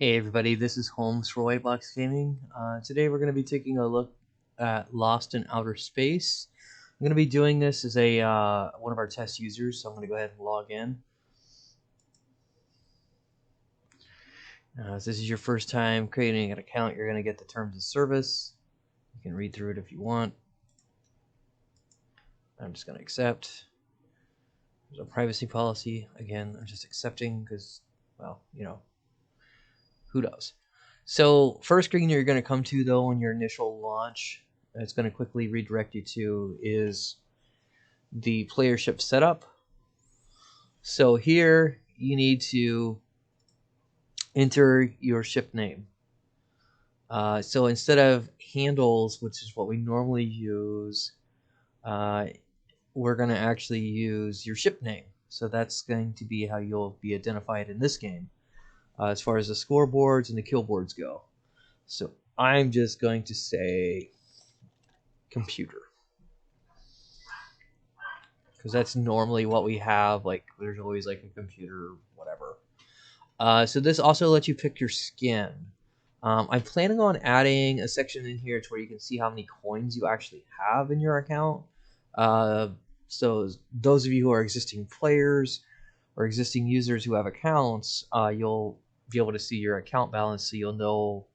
Hey everybody, this is Holmes for White Box Gaming. Today we're going to be taking a look at Lost in Outer Space. I'm going to be doing this as a one of our test users, so I'm going to go ahead and log in. If this is your first time creating an account, you're going to get the terms of service. You can read through it if you want. I'm just going to accept. There's a privacy policy. Again, I'm just accepting because, well, who knows? So first screen you're going to come to though on your initial launch, it's going to quickly redirect you to is the player ship setup. So here you need to enter your ship name. So instead of handles, which is what we normally use, we're going to actually use your ship name. So that's going to be how you'll be identified in this game as far as the scoreboards and the kill boards go. So I'm just going to say computer, because that's normally what we have. Like there's always like a computer, whatever. So this also lets you pick your skin. I'm planning on adding a section in here to where you can see how many coins you actually have in your account. So those of you who are existing players or existing users who have accounts, you'll be able to see your account balance, so you'll know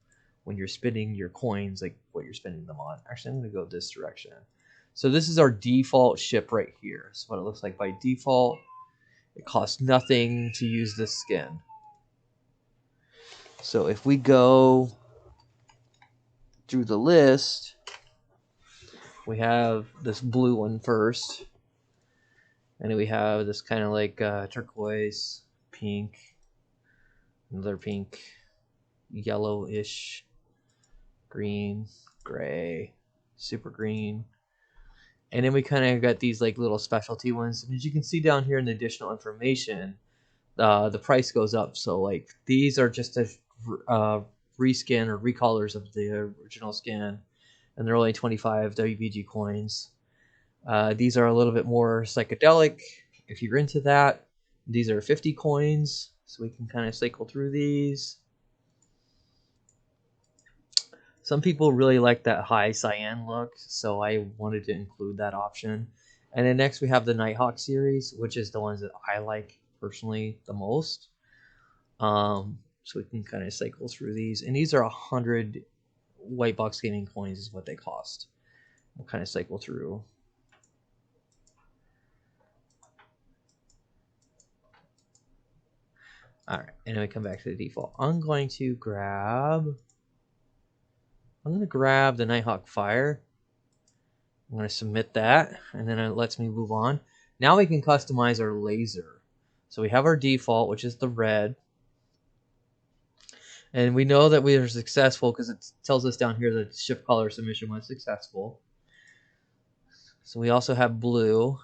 when you're spending your coins, like what you're spending them on. Actually, I'm going to go this direction. So this is our default ship right here. So what it looks like by default. It costs nothing to use this skin. So if we go through the list, we have this blue one first, and then we have this kind of like turquoise, pink, another pink, yellowish, green, gray, super green, and then we kind of got these like little specialty ones. And as you can see down here in the additional information, the price goes up. So like these are just a reskin or recolors of the original skin, and they're only 25 WBG coins. These are a little bit more psychedelic if you're into that. These are 50 coins, so we can kind of cycle through these. Some people really like that high cyan look, so I wanted to include that option. And then next we have the Nighthawk series, which is the ones that I like personally the most. So we can kind of cycle through these, and these are 100 white box gaming coins is what they cost. We'll kind of cycle through. All right, and then we come back to the default. I'm going to grab the Nighthawk Fire. I'm going to submit that, and then it lets me move on. Now we can customize our laser. So we have our default, which is the red. And we know that we are successful because it tells us down here that ship color submission was successful. So we also have blue,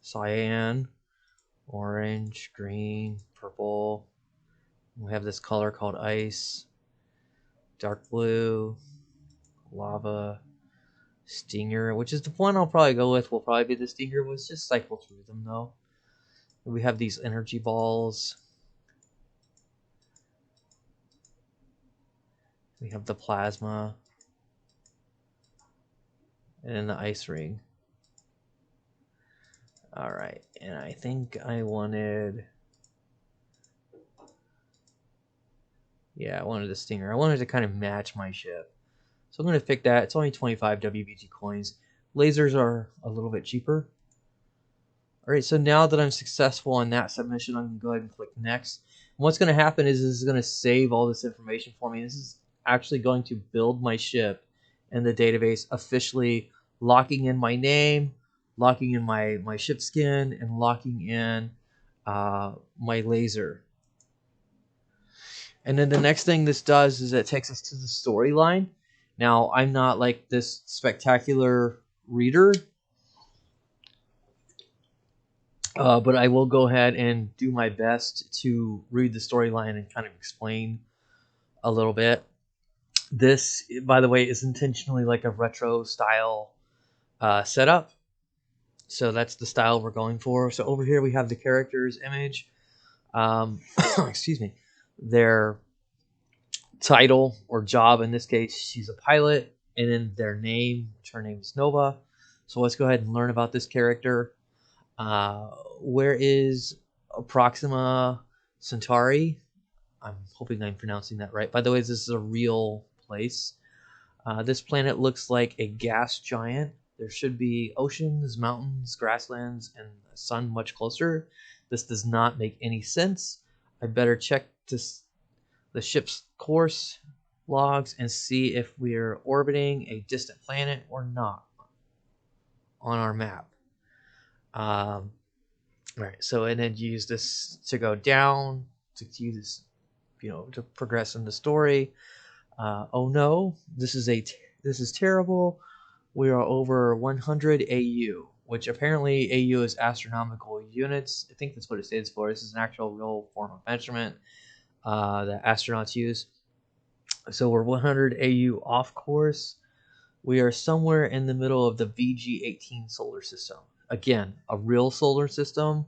cyan, orange, green, purple. We have this color called ice, dark blue, lava, stinger, which is the one I'll probably go with. Will probably be the stinger. Let's just cycle through them though. We have these energy balls. We have the plasma, and then the ice ring. All right, and I think I wanted, I wanted the stinger. I wanted to kind of match my ship, so I'm going to pick that. It's only 25 WBG coins. Lasers are a little bit cheaper. All right, so now that I'm successful on that submission, I'm going to go ahead and click next. And what's going to happen is this is going to save all this information for me. This is actually going to build my ship in the database, officially locking in my name, locking in my ship skin, and locking in my laser. And then the next thing this does is it takes us to the storyline. Now, I'm not like this spectacular reader, but I will go ahead and do my best to read the storyline and kind of explain a little bit. This, by the way, is intentionally like a retro style setup. So that's the style we're going for. So over here we have the character's image. Excuse me. They're title or job. In this case, she's a pilot, and then their name, which her name is Nova. So let's go ahead and learn about this character. Where is Proxima Centauri? I'm hoping I'm pronouncing that right. By the way, this is a real place. This planet looks like a gas giant. There should be oceans, mountains, grasslands, and the sun much closer. This does not make any sense. I better check the ship's course logs and see if we're orbiting a distant planet or not on our map. All right, so and then use this to go down to use, to progress in the story. Oh no, this is terrible. We are over 100 AU, which apparently AU is astronomical units. I think that's what it stands for. This is an actual real form of measurement that astronauts use. So we're 100 AU off course. We are somewhere in the middle of the VG18 solar system. Again, a real solar system.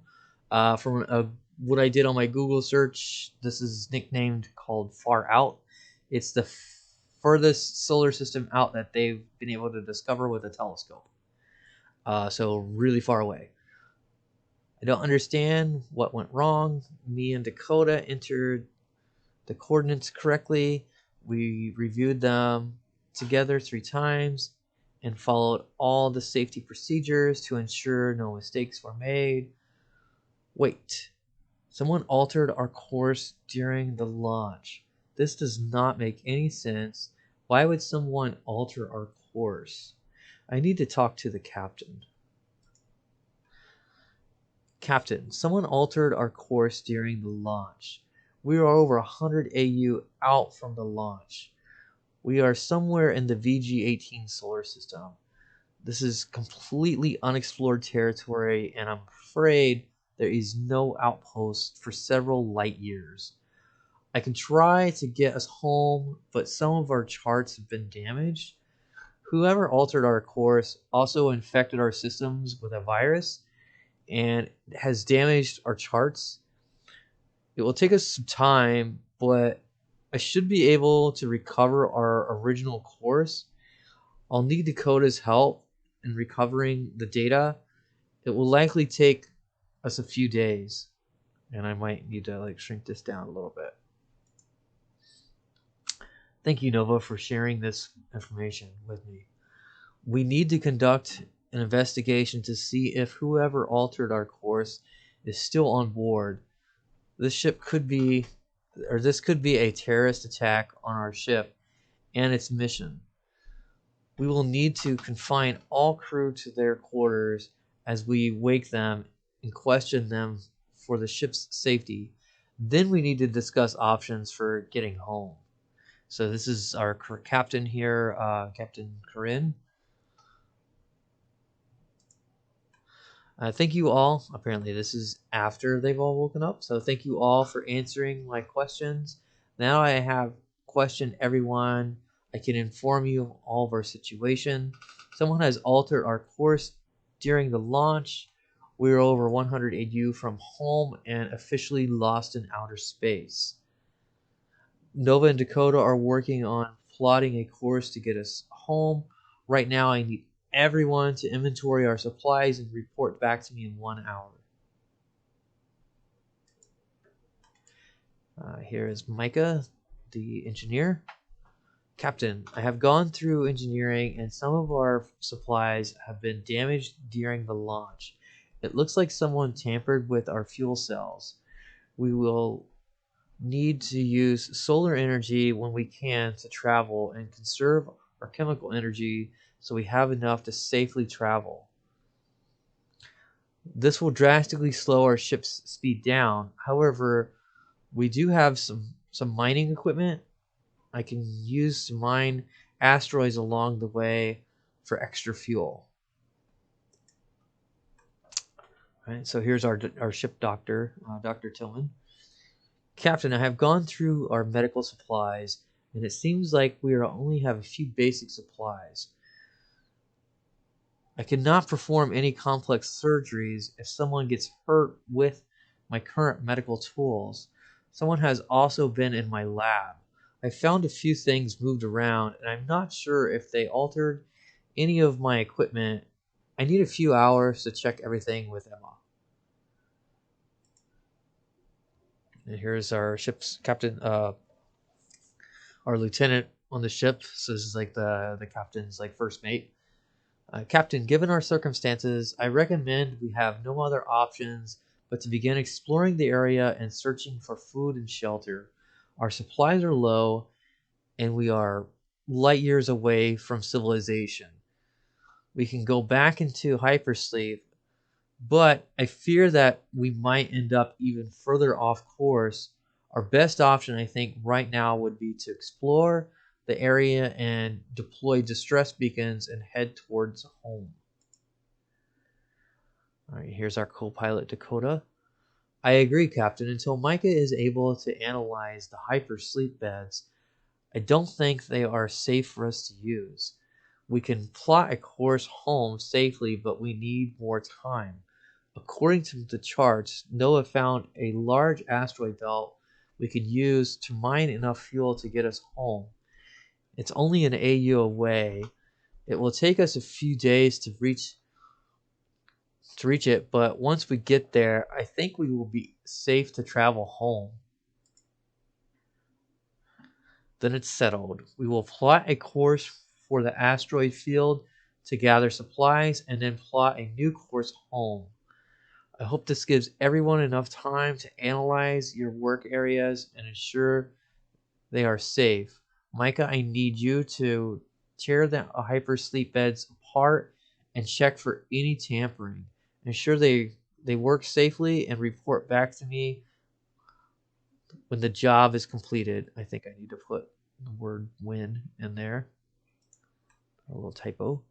What I did on my Google search, this is nicknamed called Far Out. It's the furthest solar system out that they've been able to discover with a telescope. So really far away. I don't understand what went wrong. Me and Dakota entered the coordinates correctly. We reviewed them together 3 times and followed all the safety procedures to ensure no mistakes were made. Wait, someone altered our course during the launch. This does not make any sense. Why would someone alter our course? I need to talk to the captain. Captain, someone altered our course during the launch. We are over 100 AU out from the launch. We are somewhere in the VG18 solar system. This is completely unexplored territory, and I'm afraid there is no outpost for several light years. I can try to get us home, but some of our charts have been damaged. Whoever altered our course also infected our systems with a virus and has damaged our charts. It will take us some time, but I should be able to recover our original course. I'll need Dakota's help in recovering the data. It will likely take us a few days, and I might need to shrink this down a little bit. Thank you, Nova, for sharing this information with me. We need to conduct an investigation to see if whoever altered our course is still on board. This could be a terrorist attack on our ship and its mission. We will need to confine all crew to their quarters as we wake them and question them for the ship's safety. Then we need to discuss options for getting home. So this is our captain here, Captain Corinne. Thank you all. Apparently this is after they've all woken up. So thank you all for answering my questions. Now I have questioned everyone. I can inform you of all of our situation. Someone has altered our course during the launch. We are over 100 AU from home and officially lost in outer space. Nova and Dakota are working on plotting a course to get us home. Right now I need everyone to inventory our supplies and report back to me in 1 hour. Here is Micah, the engineer. Captain, I have gone through engineering and some of our supplies have been damaged during the launch. It looks like someone tampered with our fuel cells. We will need to use solar energy when we can to travel and conserve our chemical energy so we have enough to safely travel. This will drastically slow our ship's speed down. However, we do have some mining equipment. I can use to mine asteroids along the way for extra fuel. All right, so here's our ship doctor, Dr. Tillman. Captain, I have gone through our medical supplies, and it seems like we only have a few basic supplies. I cannot perform any complex surgeries if someone gets hurt with my current medical tools. Someone has also been in my lab. I found a few things moved around, and I'm not sure if they altered any of my equipment. I need a few hours to check everything with Emma. And here's our ship's captain, our lieutenant on the ship. So this is like the captain's like first mate. Captain, given our circumstances, I recommend we have no other options but to begin exploring the area and searching for food and shelter. Our supplies are low, and we are light years away from civilization. We can go back into hypersleep, but I fear that we might end up even further off course. Our best option, I think, right now would be to explore the area and deploy distress beacons and head towards home. All right, here's our co-pilot Dakota. I agree, Captain. Until Micah is able to analyze the hypersleep beds, I don't think they are safe for us to use. We can plot a course home safely, but we need more time. According to the charts, Noah found a large asteroid belt we could use to mine enough fuel to get us home. It's only an AU away. It will take us a few days to reach it, but once we get there, I think we will be safe to travel home. Then it's settled. We will plot a course for the asteroid field to gather supplies and then plot a new course home. I hope this gives everyone enough time to analyze your work areas and ensure they are safe. Micah, I need you to tear the hypersleep beds apart and check for any tampering. Ensure they work safely and report back to me when the job is completed. I think I need to put the word when in there. A little typo.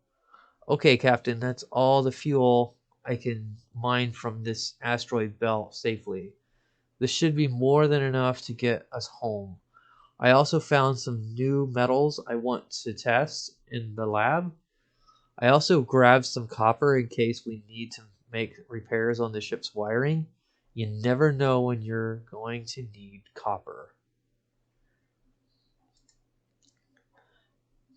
Okay, Captain, that's all the fuel I can mine from this asteroid belt safely. This should be more than enough to get us home. I also found some new metals I want to test in the lab. I also grabbed some copper in case we need to make repairs on the ship's wiring. You never know when you're going to need copper.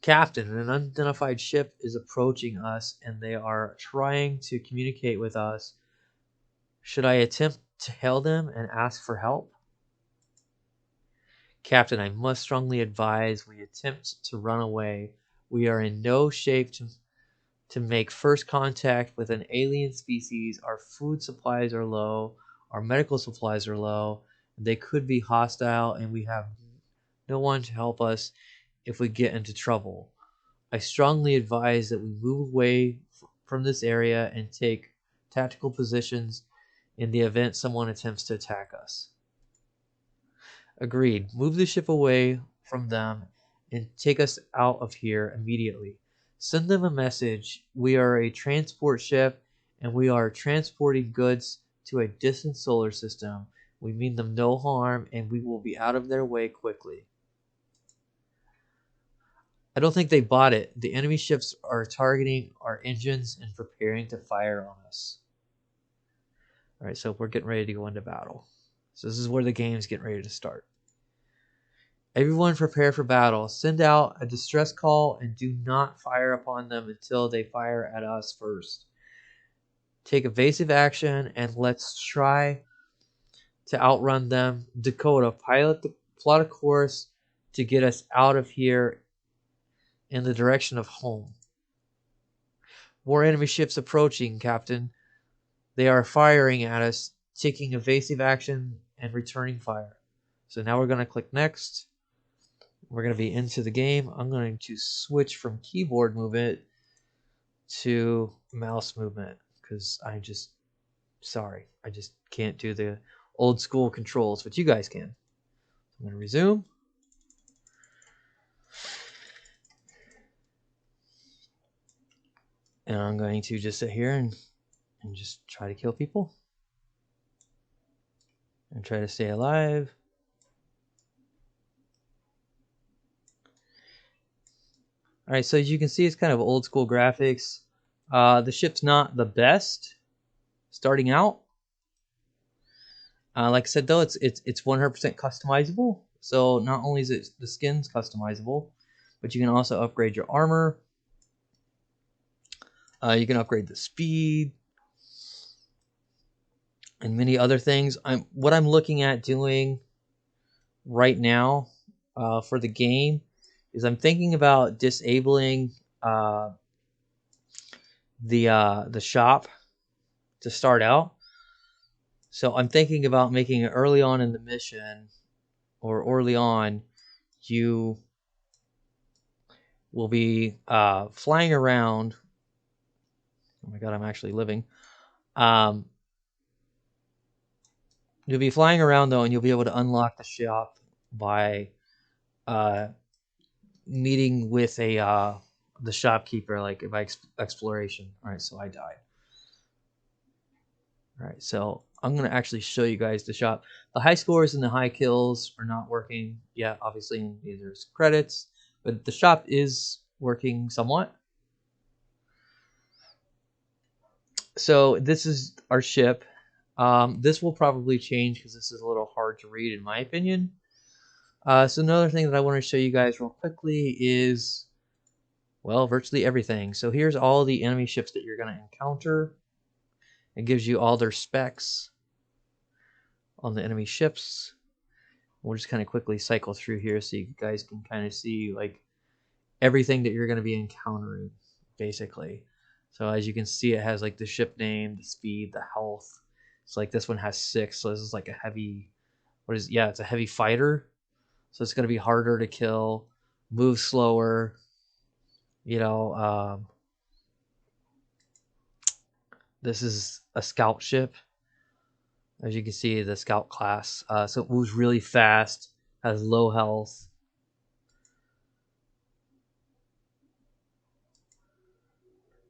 Captain, an unidentified ship is approaching us and they are trying to communicate with us. Should I attempt to hail them and ask for help? Captain, I must strongly advise we attempt to run away. We are in no shape to make first contact with an alien species. Our food supplies are low, our medical supplies are low, they could be hostile, and we have no one to help us if we get into trouble. I strongly advise that we move away from this area and take tactical positions in the event someone attempts to attack us. Agreed. Move the ship away from them and take us out of here immediately. Send them a message. We are a transport ship and we are transporting goods to a distant solar system. We mean them no harm and we will be out of their way quickly. I don't think they bought it. The enemy ships are targeting our engines and preparing to fire on us. Alright, so we're getting ready to go into battle. So this is where the game's getting ready to start. Everyone prepare for battle. Send out a distress call and do not fire upon them until they fire at us first. Take evasive action and let's try to outrun them. Dakota, plot a course to get us out of here in the direction of home. More enemy ships approaching, Captain. They are firing at us, taking evasive action and returning fire. So now we're going to click next. We're going to be into the game. I'm going to switch from keyboard movement to mouse movement because I just can't do the old school controls, but you guys can. I'm going to resume. And I'm going to just sit here and just try to kill people. And try to stay alive. Alright, so as you can see, it's kind of old school graphics. The ship's not the best starting out. Like I said, though, it's 100% customizable. So not only is it the skin's customizable, but you can also upgrade your armor. You can upgrade the speed and many other things. What I'm looking at doing right now for the game is I'm thinking about disabling the shop to start out. So I'm thinking about making it early on in the mission, or early on, you will be flying around. Oh my god, I'm actually living. You'll be flying around though, and you'll be able to unlock the shop by meeting with the shopkeeper, like by exploration. All right, so I died. All right, so I'm gonna actually show you guys the shop. The high scores and the high kills are not working yet. Obviously, there's credits, but the shop is working somewhat. So this is our ship. This will probably change because this is a little hard to read in my opinion. So another thing that I want to show you guys real quickly is, well, virtually everything. So here's all the enemy ships that you're going to encounter. It gives you all their specs on the enemy ships. We'll just kind of quickly cycle through here so you guys can kind of see like everything that you're going to be encountering, basically. So as you can see, it has like the ship name, the speed, the health. It's like this one has 6, so this is like a heavy, it's a heavy fighter. So it's going to be harder to kill, move slower, this is a scout ship. As you can see, the scout class. So it moves really fast, has low health.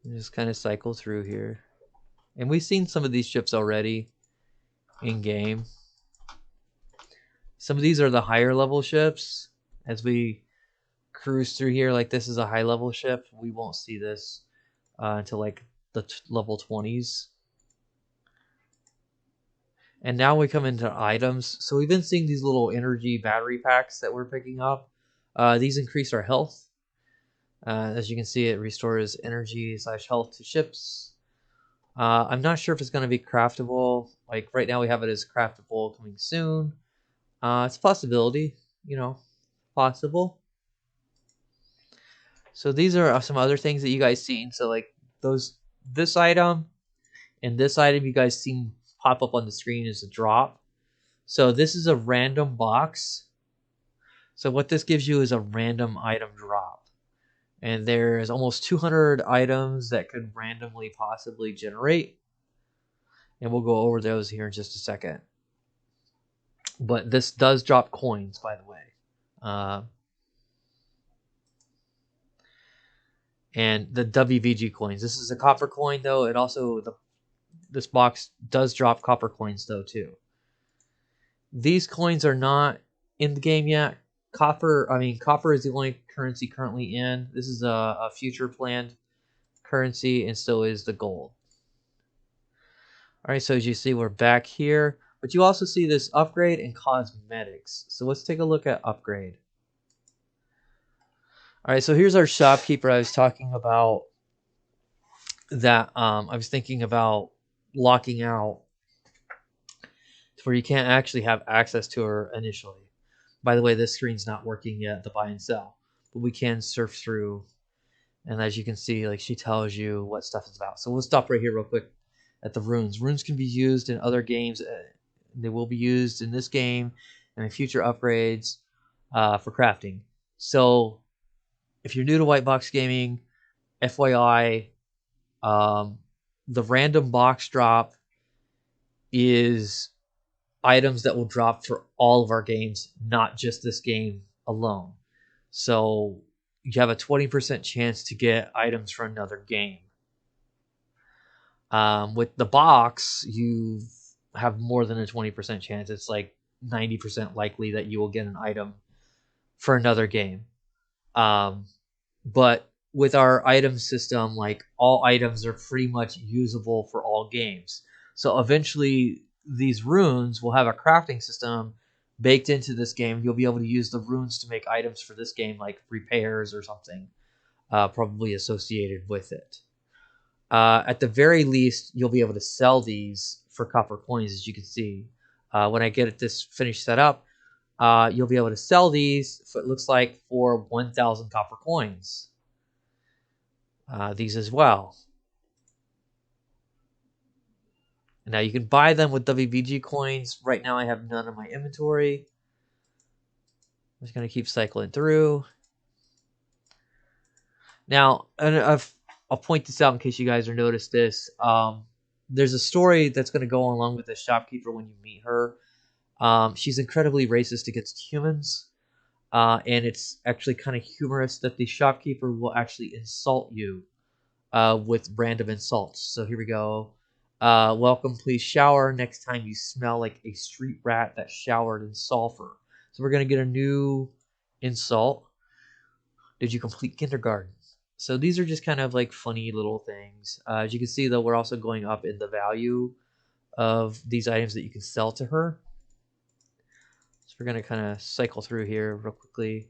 Just kind of cycle through here. And we've seen some of these ships already in game. Some of these are the higher level ships. As we cruise through here, like this is a high level ship. We won't see this until like the level 20s. And now we come into items. So we've been seeing these little energy battery packs that we're picking up. These increase our health. As you can see, it restores energy / health to ships. I'm not sure if it's going to be craftable. Like right now we have it as craftable, coming soon. It's a possibility, possible. So these are some other things that you guys seen. So like this item and this item you guys seen pop up on the screen is a drop. So this is a random box. So what this gives you is a random item drop. And there's almost 200 items that could randomly possibly generate. And we'll go over those here in just a second. But this does drop coins, by the way. And the WVG coins. This is a copper coin, though. It also, this box does drop copper coins, though, too. These coins are not in the game yet. Copper is the only currency currently in. This is a future planned currency, and so is the gold. All right, so as you see, we're back here. But you also see this upgrade and cosmetics. So let's take a look at upgrade. All right, so here's our shopkeeper I was talking about that I was thinking about locking out to where you can't actually have access to her initially. By the way, this screen's not working yet, the buy and sell. But we can surf through. And as you can see, like she tells you what stuff is about. So we'll stop right here real quick at the runes. Runes can be used in other games. They will be used in this game and in future upgrades for crafting. So if you're new to White Box Gaming, FYI, the random box drop is items that will drop for all of our games, not just this game alone. So you have a 20% chance to get items for another game. With the box, you have more than a 20% chance. It's like 90% likely that you will get an item for another game. But with our item system, like all items are pretty much usable for all games. So eventually these runes will have a crafting system baked into this game. You'll be able to use the runes to make items for this game, like repairs or something, probably associated with it. At the very least, you'll be able to sell these for copper coins, as you can see. When I get this finished set up, you'll be able to sell these, it looks like, for 1,000 copper coins. These as well. Now you can buy them with WVG coins. Right now I have none in my inventory. I'm just going to keep cycling through. Now, and I'll point this out in case you guys are noticed this. There's a story that's going to go along with the shopkeeper when you meet her. She's incredibly racist against humans. And it's actually kind of humorous that the shopkeeper will actually insult you with random insults. So here we go. Welcome, please shower. Next time you smell like a street rat that showered in sulfur. So we're going to get a new insult. Did you complete kindergarten? So these are just kind of like funny little things. As you can see, though, we're also going up in the value of these items that you can sell to her. So we're going to kind of cycle through here real quickly.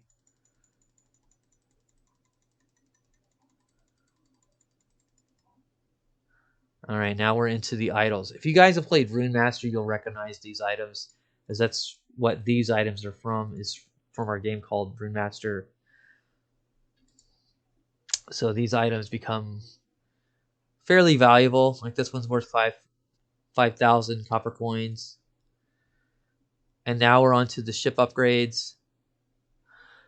All right, now we're into the idols. If you guys have played Rune Master, you'll recognize these items, as that's what these items are from, is from our game called Rune Master. So these items become fairly valuable. Like this one's worth 5,000 copper coins. And now we're on to the ship upgrades.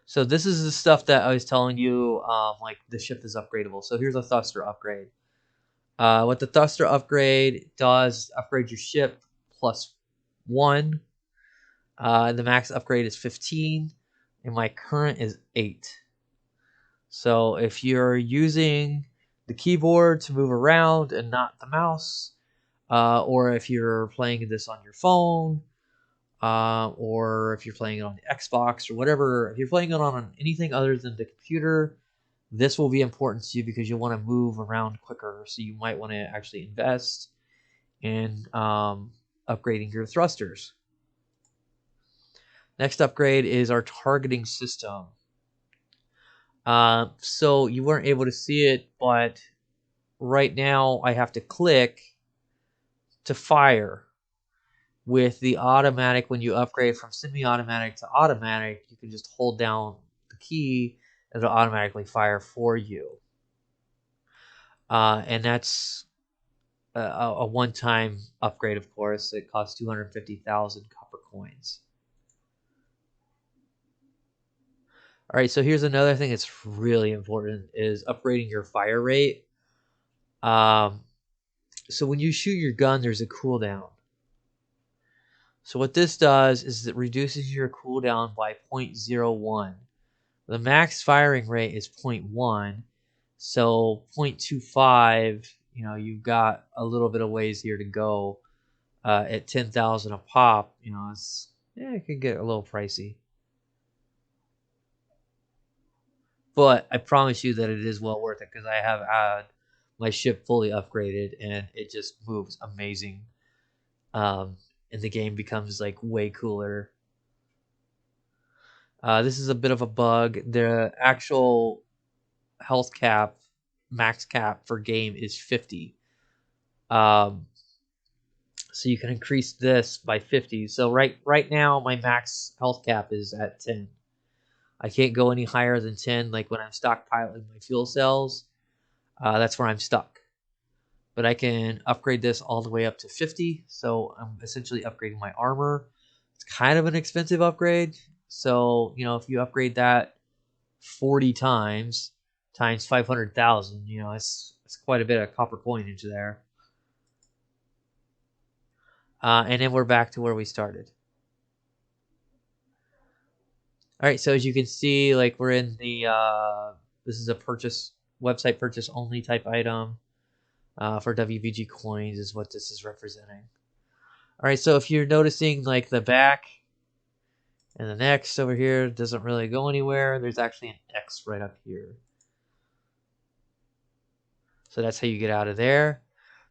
So this is the stuff that I was telling you, like the ship is upgradable. So here's a thruster upgrade. What the thruster upgrade does, upgrade your ship +1. The max upgrade is 15, and my current is 8. So if you're using the keyboard to move around and not the mouse, or if you're playing this on your phone, or if you're playing it on the Xbox or whatever, if you're playing it on anything other than the computer, this will be important to you because you'll want to move around quicker. So you might want to actually invest in upgrading your thrusters. Next upgrade is our targeting system. So you weren't able to see it, but right now I have to click to fire. With the automatic, when you upgrade from semi-automatic to automatic, you can just hold down the key and it'll automatically fire for you. And that's a one-time upgrade, of course. It costs 250,000 copper coins. All right, so here's another thing that's really important is upgrading your fire rate. So when you shoot your gun, there's a cooldown. So what this does is it reduces your cooldown by 0.01. The max firing rate is 0.1. So 0.25, you've got a little bit of ways here to go. At 10,000 a pop, it could get a little pricey. But I promise you that it is well worth it because I have had my ship fully upgraded and it just moves amazing. And the game becomes like way cooler. This is a bit of a bug. The actual health cap, max cap for game is 50. So you can increase this by 50. So right now my max health cap is at 10. I can't go any higher than 10. Like when I'm stockpiling my fuel cells, that's where I'm stuck. But I can upgrade this all the way up to 50. So I'm essentially upgrading my armor. It's kind of an expensive upgrade. So, if you upgrade that 40 times 500,000, it's quite a bit of copper coinage there. And then we're back to where we started. All right, so as you can see, like we're in the, this is a website purchase only type item for WVG coins is what this is representing. All right, so if you're noticing like the back and the next over here doesn't really go anywhere, there's actually an X right up here. So that's how you get out of there.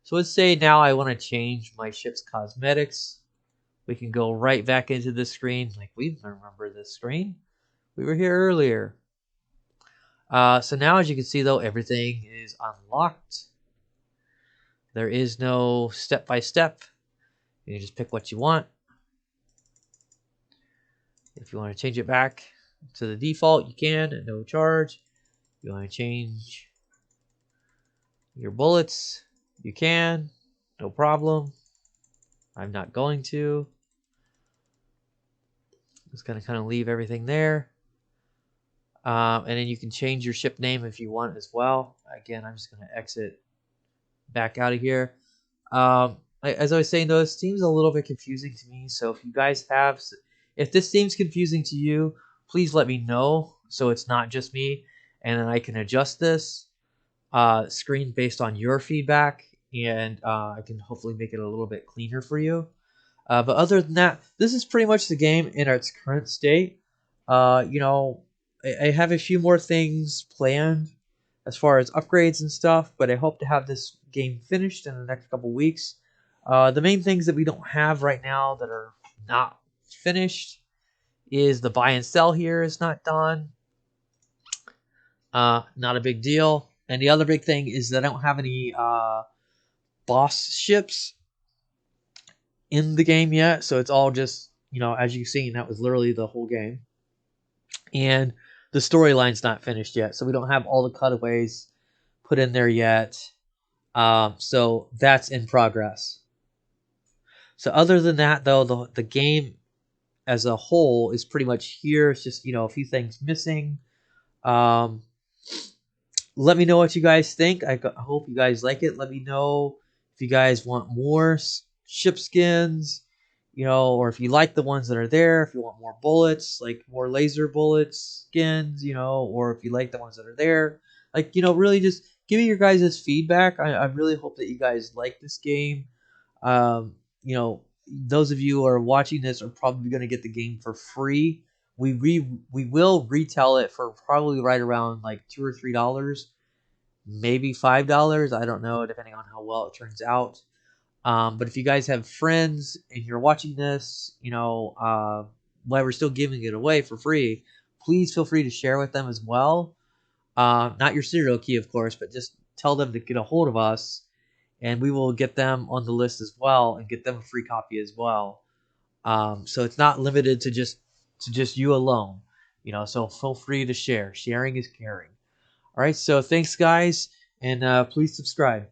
So let's say now I want to change my ship's cosmetics. We can go right back into this screen. Like, we remember this screen. We were here earlier. So now, as you can see, though, everything is unlocked. There is no step-by-step. You can just pick what you want. If you want to change it back to the default, you can at no charge. If you want to change your bullets, you can. No problem. I'm not going to. Just going to kind of leave everything there. And then you can change your ship name if you want as well. Again, I'm just going to exit back out of here. As I was saying, though, this seems a little bit confusing to me. So if you guys have, if this seems confusing to you, please let me know so it's not just me, and then I can adjust this screen based on your feedback, and I can hopefully make it a little bit cleaner for you. But other than that, this is pretty much the game in its current state. You know, I have a few more things planned as far as upgrades and stuff, but I hope to have this game finished in the next couple weeks. The main things that we don't have right now that are not finished is the buy and sell here is not done. Not a big deal. And the other big thing is that I don't have any boss ships in the game yet, so it's all just, you know, as you've seen, that was literally the whole game. And the storyline's not finished yet, so we don't have all the cutaways put in there yet. So that's in progress. So other than that, though, the game as a whole is pretty much here. It's just, you know, a few things missing. Let me know what you guys think. I hope you guys like it. Let me know if you guys want more ship skins, you know, or if you like the ones that are there, if you want more bullets, like more laser bullets skins, you know, or if you like the ones that are there. Like, you know, really just give me your guys' feedback. I really hope that you guys like this game. You know, those of you who are watching this are probably going to get the game for free. We will retail it for probably right around like $2 or $3, maybe $5. I don't know, depending on how well it turns out. But if you guys have friends and you're watching this, you know, while we're still giving it away for free, please feel free to share with them as well. Not your serial key, of course, but just tell them to get a hold of us, and we will get them on the list as well and get them a free copy as well. So it's not limited to just you alone, you know. So feel free to share. Sharing is caring. All right. So thanks, guys, and please subscribe.